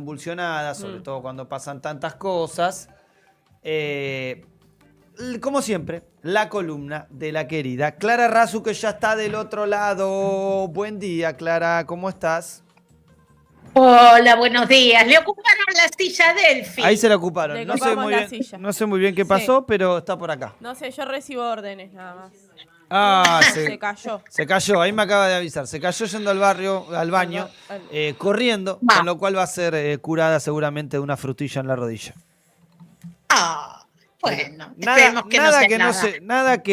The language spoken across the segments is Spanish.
convulsionada, sobre todo cuando pasan tantas cosas. Como siempre, la columna de la querida Clara Rasu, que ya está del otro lado. Buen día, Clara, ¿cómo estás? Hola, buenos días. Le ocuparon la silla Delphi. Ahí se la ocuparon. Le No sé ocupamos muy la bien, silla. no sé muy bien qué Sí. pasó, pero está por acá. No sé, yo recibo órdenes nada más. Ah, Se cayó. Se cayó, ahí me acaba de avisar. Se cayó yendo al baño, corriendo, Va. con lo cual va a ser curada seguramente de una frutilla en la rodilla. Ah, bueno, Nada, esperemos que no sea que no nada. se, nada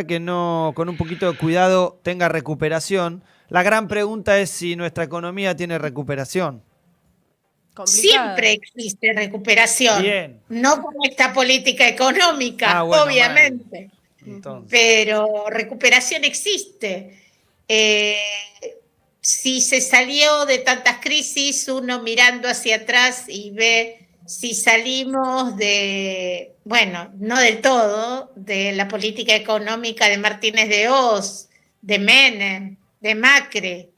que no, con un poquito de cuidado tenga recuperación. La gran pregunta es si nuestra economía tiene recuperación. Complicado. Siempre existe recuperación. Bien. No con esta política económica, Bueno, obviamente. Entonces, Pero recuperación existe. Si se salió de tantas crisis, uno mirando hacia atrás y ve si salimos de, bueno, no del todo, de la política económica de Martínez de Hoz, de Menem, de Macri.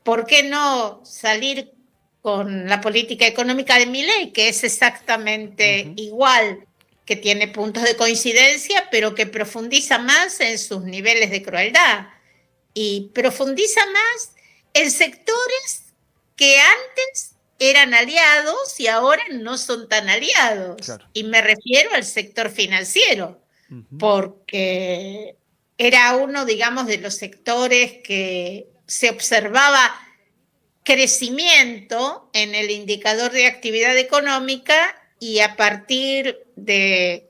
¿Por qué no salir con la política económica de Milei, que es exactamente igual, que tiene puntos de coincidencia, pero que profundiza más en sus niveles de crueldad y profundiza más en sectores que antes eran aliados y ahora no son tan aliados? Claro. Y me refiero al sector financiero, porque era uno, digamos, de los sectores que se observaba crecimiento en el indicador de actividad económica, y a partir de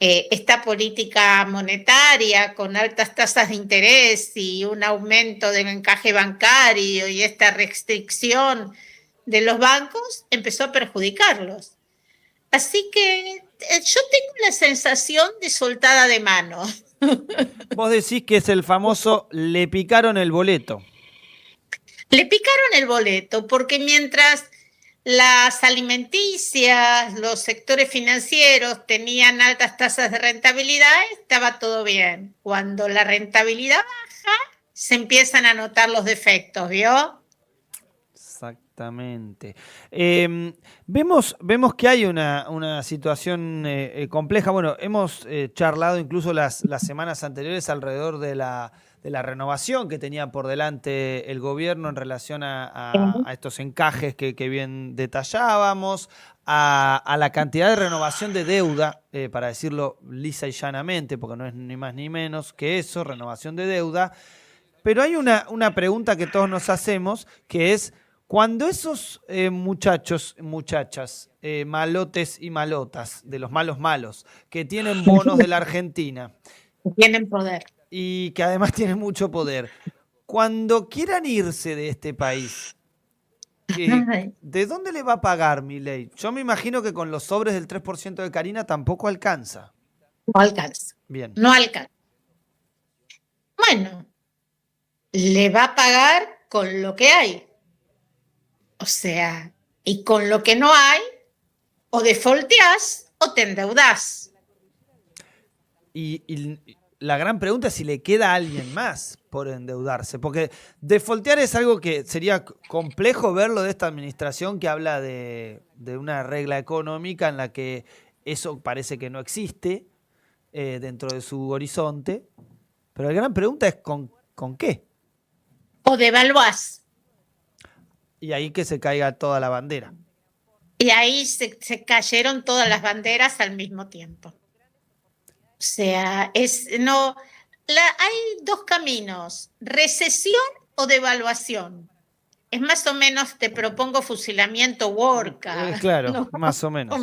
esta política monetaria con altas tasas de interés y un aumento del encaje bancario y esta restricción de los bancos, empezó a perjudicarlos. Así que yo tengo la sensación de soltada de mano. vos decís que es el famoso le picaron el boleto. Le picaron el boleto porque mientras las alimenticias, los sectores financieros tenían altas tasas de rentabilidad, estaba todo bien. Cuando la rentabilidad baja, se empiezan a notar los defectos, ¿vio? Exactamente. Vemos que hay una situación compleja. Bueno, hemos charlado incluso las semanas anteriores alrededor de la renovación que tenía por delante el gobierno en relación a estos encajes que bien detallábamos, a la cantidad de renovación de deuda, para decirlo lisa y llanamente, porque no es ni más ni menos que eso, renovación de deuda. Pero hay una pregunta que todos nos hacemos, que es: cuando esos muchachas, malotes y malotas, de los malos, que tienen bonos de la Argentina, tienen poder y que además tienen mucho poder, cuando quieran irse de este país, ¿de dónde le va a pagar Milei? Yo me imagino que con los sobres del 3% de Karina tampoco alcanza. No alcanza. Bien. No alcanza. Bueno, le va a pagar con lo que hay. O sea, y con lo que no hay, o defaulteás o te endeudás. Y la gran pregunta es si le queda a alguien más por endeudarse, porque defaultear es algo que sería complejo verlo de esta administración, que habla de una regla económica en la que eso parece que no existe dentro de su horizonte. Pero la gran pregunta es ¿con qué? O devaluás. Y ahí que se caiga toda la bandera. Y ahí se cayeron todas las banderas al mismo tiempo. O sea, hay dos caminos: recesión o devaluación. Es más o menos, te propongo fusilamiento Worka. Claro, ¿no? Más o menos.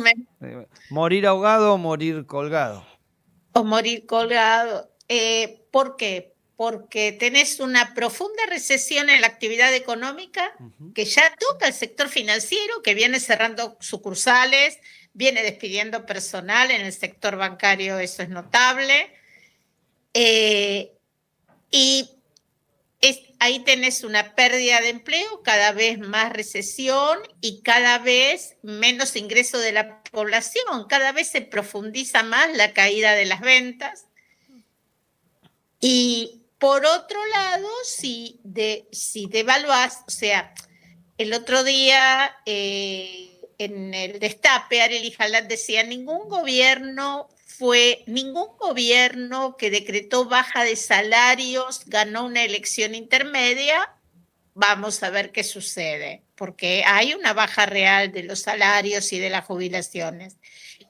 Morir ahogado o morir colgado. O morir colgado. ¿Por qué? Porque tenés una profunda recesión en la actividad económica que ya toca el sector financiero, que viene cerrando sucursales, viene despidiendo personal en el sector bancario, eso es notable. Y ahí tenés una pérdida de empleo, cada vez más recesión y cada vez menos ingreso de la población, cada vez se profundiza más la caída de las ventas. Y por otro lado, si devaluás, o sea, el otro día en el Destape, Arely Halat decía, ningún gobierno que decretó baja de salarios ganó una elección intermedia. Vamos a ver qué sucede, porque hay una baja real de los salarios y de las jubilaciones.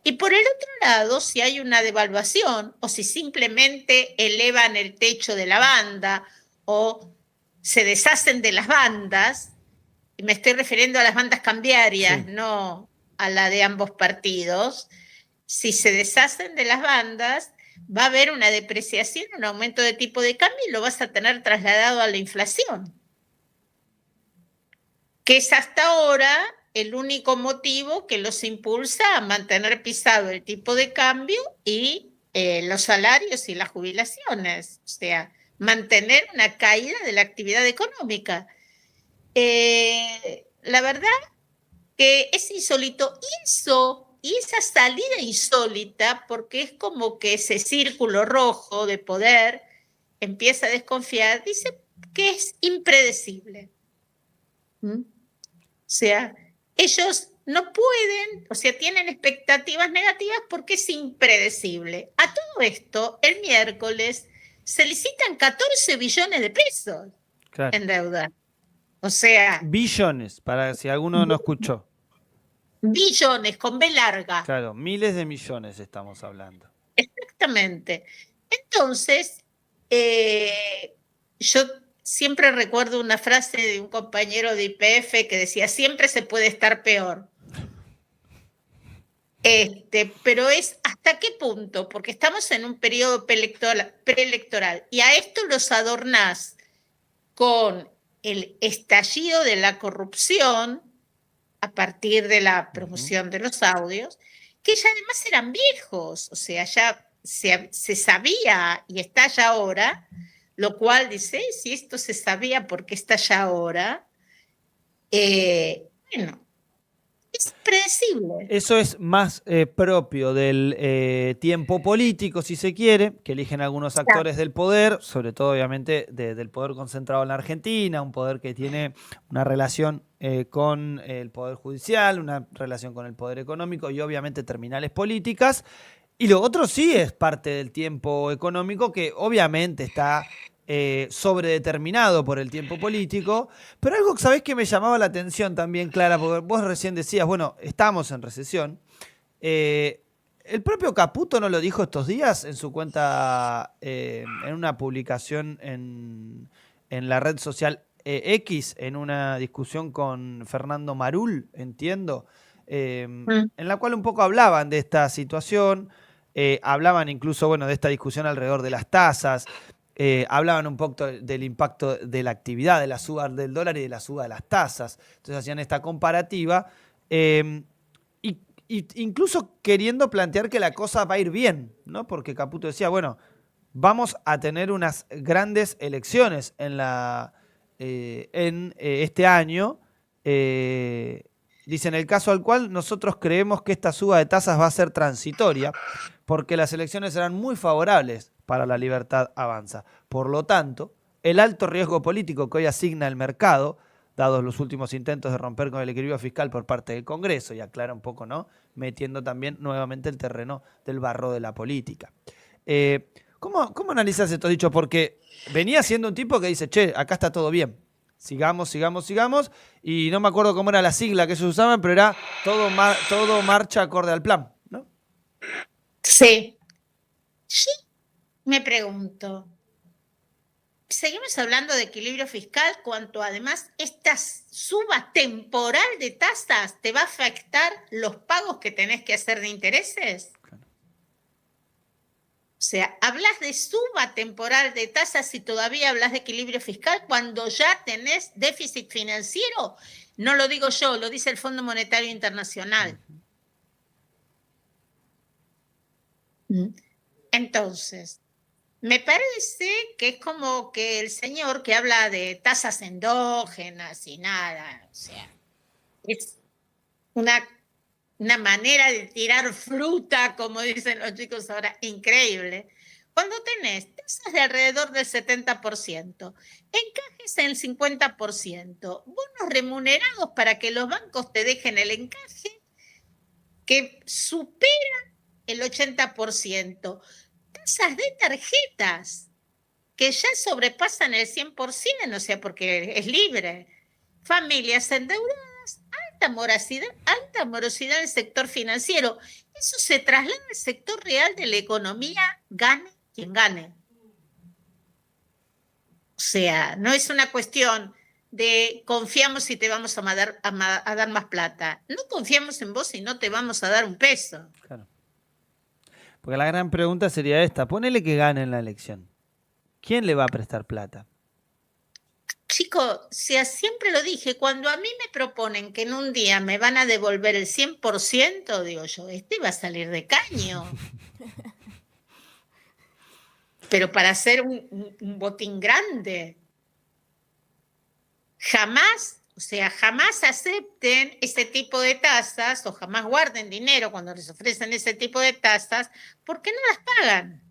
Y por el otro lado, si hay una devaluación o si simplemente elevan el techo de la banda o se deshacen de las bandas, y me estoy refiriendo a las bandas cambiarias, Sí. no a la de ambos partidos, si se deshacen de las bandas, va a haber una depreciación, un aumento de tipo de cambio y lo vas a tener trasladado a la inflación, que es hasta ahora el único motivo que los impulsa a mantener pisado el tipo de cambio y los salarios y las jubilaciones, o sea, mantener una caída de la actividad económica. La verdad que es insólito eso y esa salida insólita, porque es como que ese círculo rojo de poder empieza a desconfiar, dice que es impredecible. ¿Mm? O sea, ellos no pueden, o sea, tienen expectativas negativas porque es impredecible. A todo esto, el miércoles se licitan 14 billones de pesos Claro. en deuda. O sea, Billones, para si alguno no escuchó. billones con B larga. Claro, miles de millones estamos hablando. Exactamente. Entonces, yo siempre recuerdo una frase de un compañero de YPF que decía, siempre se puede estar peor. Pero es hasta qué punto, porque estamos en un periodo preelectoral y a esto los adornás con el estallido de la corrupción a partir de la promoción de los audios, que ya además eran viejos, o sea, ya se sabía y está ya ahora, lo cual dice, si esto se sabía, ¿por qué está ya ahora? Bueno, es predecible. Eso es más propio del tiempo político, si se quiere, que eligen algunos actores del poder, sobre todo obviamente del poder concentrado en la Argentina, un poder que tiene una relación con el poder judicial, una relación con el poder económico y obviamente terminales políticas. Y lo otro sí es parte del tiempo económico que obviamente está sobredeterminado por el tiempo político, pero algo, ¿sabés que me llamaba la atención también, Clara? Porque vos recién decías, bueno, estamos en recesión. El propio Caputo no lo dijo estos días en su cuenta, en una publicación en la red social X, en una discusión con Fernando Marul, entiendo, en la cual un poco hablaban de esta situación, hablaban incluso, bueno, de esta discusión alrededor de las tasas. Hablaban un poco del impacto de la actividad, de la suba del dólar y de la suba de las tasas. Entonces hacían esta comparativa, y incluso queriendo plantear que la cosa va a ir bien, ¿no? Porque Caputo decía, bueno, vamos a tener unas grandes elecciones en este año. Dice, en el caso al cual nosotros creemos que esta suba de tasas va a ser transitoria, porque las elecciones serán muy favorables para la libertad avanza. Por lo tanto, el alto riesgo político que hoy asigna el mercado, dados los últimos intentos de romper con el equilibrio fiscal por parte del Congreso, y aclara un poco, ¿no? Metiendo también nuevamente el terreno del barro de la política. ¿Cómo analizas estos dichos? Porque venía siendo un tipo que dice, che, acá está todo bien. Sigamos, y no me acuerdo cómo era la sigla que ellos usaban, pero era todo marcha acorde al plan, ¿no? Sí. Yo me pregunto, seguimos hablando de equilibrio fiscal cuando además esta suba temporal de tasas te va a afectar los pagos que tenés que hacer de intereses. O sea, hablas de suba temporal de tasas y todavía hablas de equilibrio fiscal cuando ya tenés déficit financiero. No lo digo yo, lo dice el Fondo Monetario Internacional. Entonces, me parece que es como que el señor que habla de tasas endógenas y nada, o sea, es una manera de tirar fruta, como dicen los chicos ahora, increíble, Cuando tenés tasas de alrededor del 70%, encajes en el 50%, bonos remunerados para que los bancos te dejen el encaje que supera el 80%, tasas de tarjetas que ya sobrepasan el 100%, o sea, porque es libre, familias endeudadas, alta morosidad del sector financiero. Eso se traslada al sector real de la economía, gane quien gane. O sea, no es una cuestión de confiamos y te vamos a dar más plata. No confiamos en vos y no te vamos a dar un peso. Claro. Porque la gran pregunta sería esta. Ponele que gane en la elección. ¿Quién le va a prestar plata? Chico, siempre lo dije, cuando a mí me proponen que en un día me van a devolver el 100%, digo yo, este va a salir de caño. Pero para hacer un botín grande. Jamás, o sea, jamás acepten ese tipo de tasas o jamás guarden dinero cuando les ofrecen ese tipo de tasas porque no las pagan.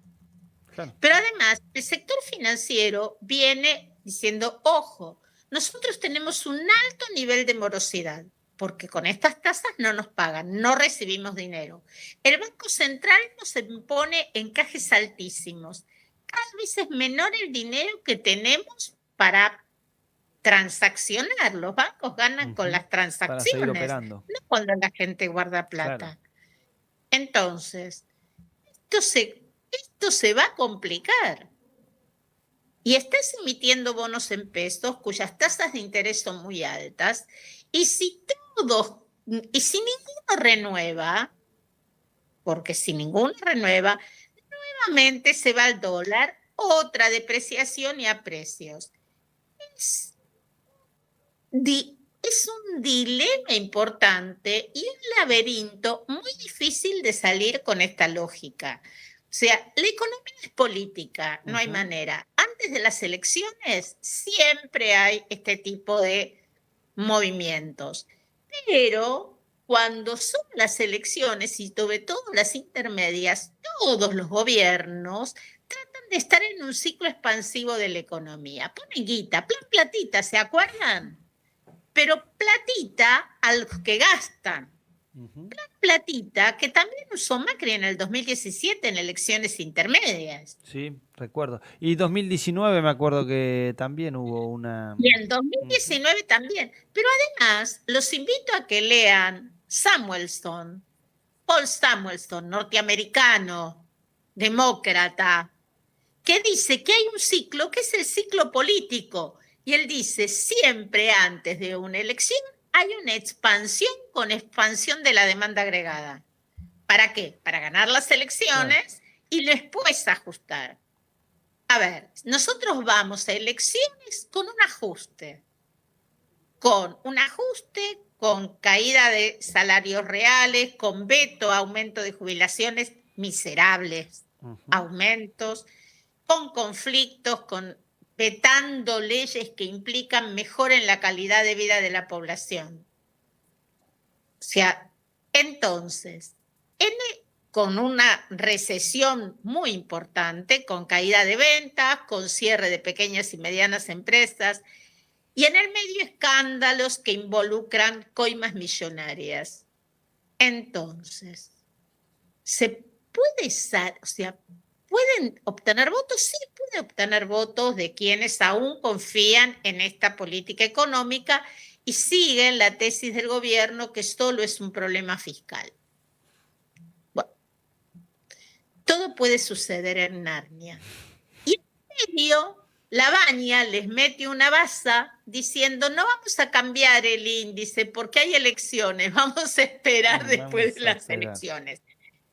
Claro. Pero además, el sector financiero viene diciendo, ojo, nosotros tenemos un alto nivel de morosidad porque con estas tasas no nos pagan, no recibimos dinero. El Banco Central nos impone encajes altísimos. Cada vez es menor el dinero que tenemos para transaccionar. Los bancos ganan con las transacciones, no cuando la gente guarda plata. Claro. Entonces, esto se va a complicar. Y estás emitiendo bonos en pesos cuyas tasas de interés son muy altas, y si ninguno renueva, porque si ninguno renueva, nuevamente se va al dólar, otra depreciación y a precios. Es un dilema importante y un laberinto muy difícil de salir con esta lógica. O sea, la economía es política, no hay manera. Antes de las elecciones siempre hay este tipo de movimientos. Pero cuando son las elecciones y sobre todo las intermedias, todos los gobiernos tratan de estar en un ciclo expansivo de la economía. Ponen guita, platita, ¿se acuerdan? Pero platita a los que gastan. Platita que también usó Macri en el 2017 en elecciones intermedias. Sí, recuerdo. Y 2019 me acuerdo que también hubo una... Y en 2019 también. Pero además los invito a que lean Paul Samuelson, norteamericano, demócrata, que dice que hay un ciclo que es el ciclo político. Y él dice, siempre antes de una elección hay una expansión con expansión de la demanda agregada. ¿Para qué? Para ganar las elecciones y después ajustar. A ver, nosotros vamos a elecciones con un ajuste. Con caída de salarios reales, con veto, aumento de jubilaciones miserables, aumentos, con conflictos, vetando leyes que implican mejora en la calidad de vida de la población. O sea, entonces, con una recesión muy importante, con caída de ventas, con cierre de pequeñas y medianas empresas, y en el medio escándalos que involucran coimas millonarias. Entonces, ¿pueden obtener votos? Sí, pueden obtener votos de quienes aún confían en esta política económica y siguen la tesis del gobierno que solo es un problema fiscal. Bueno, todo puede suceder en Narnia. Y en medio, la Baña les mete una baza diciendo no vamos a cambiar el índice porque hay elecciones, vamos a esperar después de las elecciones.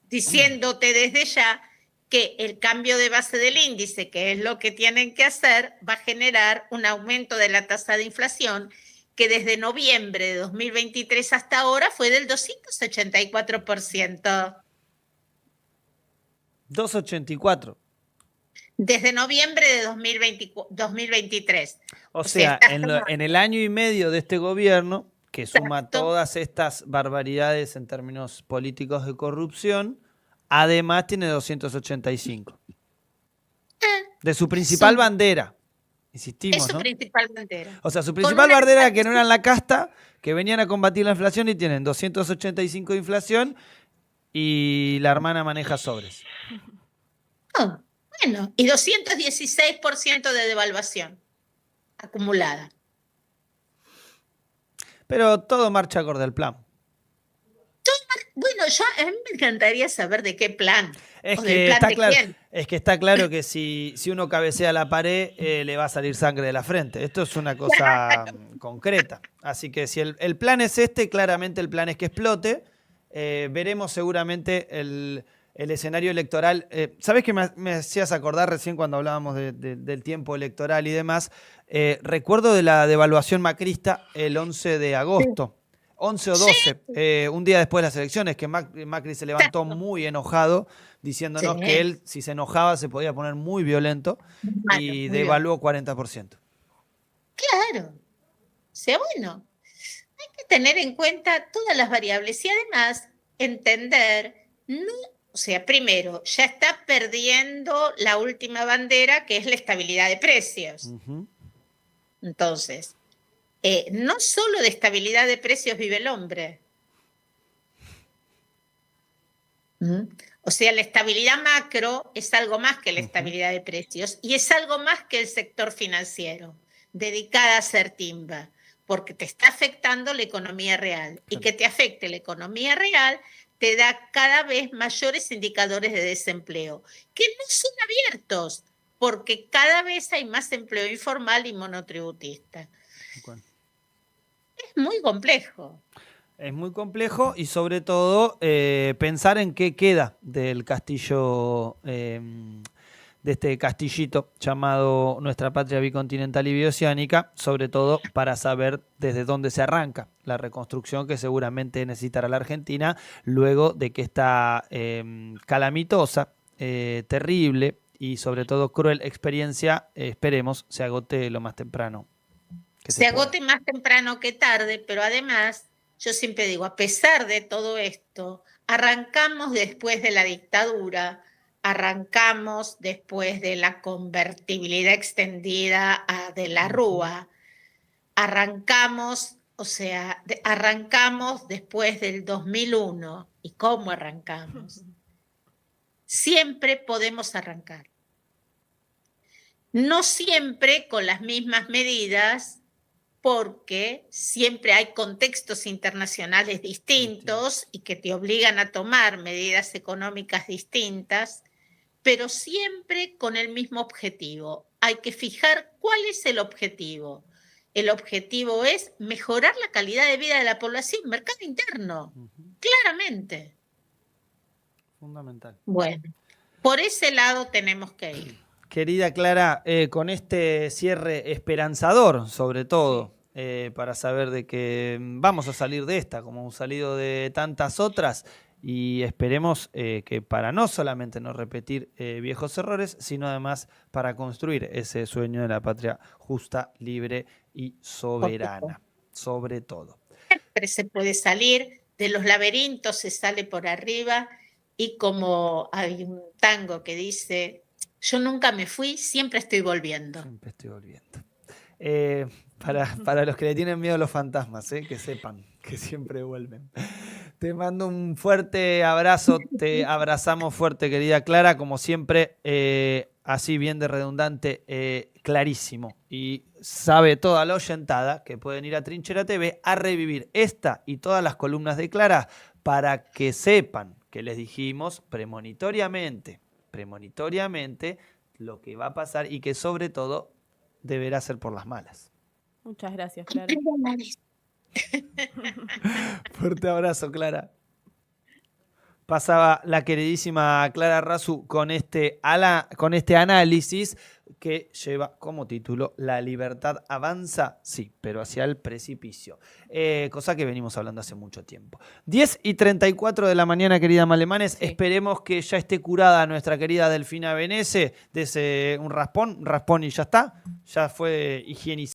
Diciéndote desde ya que el cambio de base del índice, que es lo que tienen que hacer, va a generar un aumento de la tasa de inflación que desde noviembre de 2023 hasta ahora fue del 284%. 284. Desde noviembre de 2023. O sea, en el año y medio de este gobierno, que suma todas estas barbaridades en términos políticos de corrupción, además tiene 285. De su principal Son- bandera. Es Insistimos, su ¿no? principal bandera. O sea, su Con principal una bandera era que no eran la casta, que venían a combatir la inflación y tienen 285 de inflación y la hermana maneja sobres. Oh, bueno, y 216% de devaluación acumulada. Pero todo marcha acorde al plan. Bueno, a mí me encantaría saber de qué plan. Es o del que, plan está de claro, quién. es que está claro que si uno cabecea la pared, le va a salir sangre de la frente. Esto es una cosa concreta. Así que si el plan es este, claramente el plan es que explote. Veremos seguramente el escenario electoral. ¿Sabés que me hacías acordar recién cuando hablábamos del tiempo electoral y demás? Recuerdo de la devaluación macrista el 11 de agosto. 11 o 12, un día después de las elecciones, que Macri se levantó muy enojado, diciéndonos que él, si se enojaba, se podía poner muy violento y devaluó 40%. Claro. O sea, bueno, hay que tener en cuenta todas las variables y además entender, o sea, primero, ya está perdiendo la última bandera, que es la estabilidad de precios. Uh-huh. Entonces, no solo de estabilidad de precios vive el hombre. O sea, la estabilidad macro es algo más que la estabilidad de precios y es algo más que el sector financiero, dedicada a hacer timba, porque te está afectando la economía real. Y que te afecte la economía real te da cada vez mayores indicadores de desempleo, que no son abiertos, porque cada vez hay más empleo informal y monotributista. Es muy complejo. Es muy complejo y sobre todo pensar en qué queda del castillo, de este castillito llamado Nuestra Patria Bicontinental y Bioceánica, sobre todo para saber desde dónde se arranca la reconstrucción que seguramente necesitará la Argentina luego de que esta calamitosa, terrible y sobre todo cruel experiencia, esperemos, se agote lo más temprano. Se agote más temprano que tarde, pero además, yo siempre digo, a pesar de todo esto, arrancamos después de la dictadura, arrancamos después de la convertibilidad extendida de la Rúa, arrancamos, o sea, arrancamos después del 2001. ¿Y cómo arrancamos? Siempre podemos arrancar. No siempre con las mismas medidas, porque siempre hay contextos internacionales distintos y que te obligan a tomar medidas económicas distintas, pero siempre con el mismo objetivo. Hay que fijar cuál es el objetivo. El objetivo es mejorar la calidad de vida de la población, mercado interno, claramente. Fundamental. Bueno, por ese lado tenemos que ir. Querida Clara, con este cierre esperanzador, sobre todo, para saber de que vamos a salir de esta, como hemos salido de tantas otras, y esperemos que para no solamente no repetir viejos errores, sino además para construir ese sueño de la patria justa, libre y soberana, sobre todo. Siempre se puede salir, de los laberintos se sale por arriba, y como hay un tango que dice: yo nunca me fui, siempre estoy volviendo. Siempre estoy volviendo. Para los que le tienen miedo a los fantasmas, que sepan que siempre vuelven. Te mando un fuerte abrazo, te abrazamos fuerte, querida Clara, como siempre, así bien de redundante, clarísimo. Y sabe toda la oyentada que pueden ir a Trinchera TV a revivir esta y todas las columnas de Clara para que sepan que les dijimos premonitoriamente lo que va a pasar y que sobre todo deberá ser por las malas. Muchas gracias, Clara. Fuerte abrazo, Clara. Pasaba la queridísima Clara Rasu con este análisis que lleva como título La libertad avanza, sí, pero hacia el precipicio. Cosa que venimos hablando hace mucho tiempo. 10:34 de la mañana, querida Malemanes. Sí. Esperemos que ya esté curada nuestra querida Delfina Benese de un raspón y ya está. Ya fue higienizada.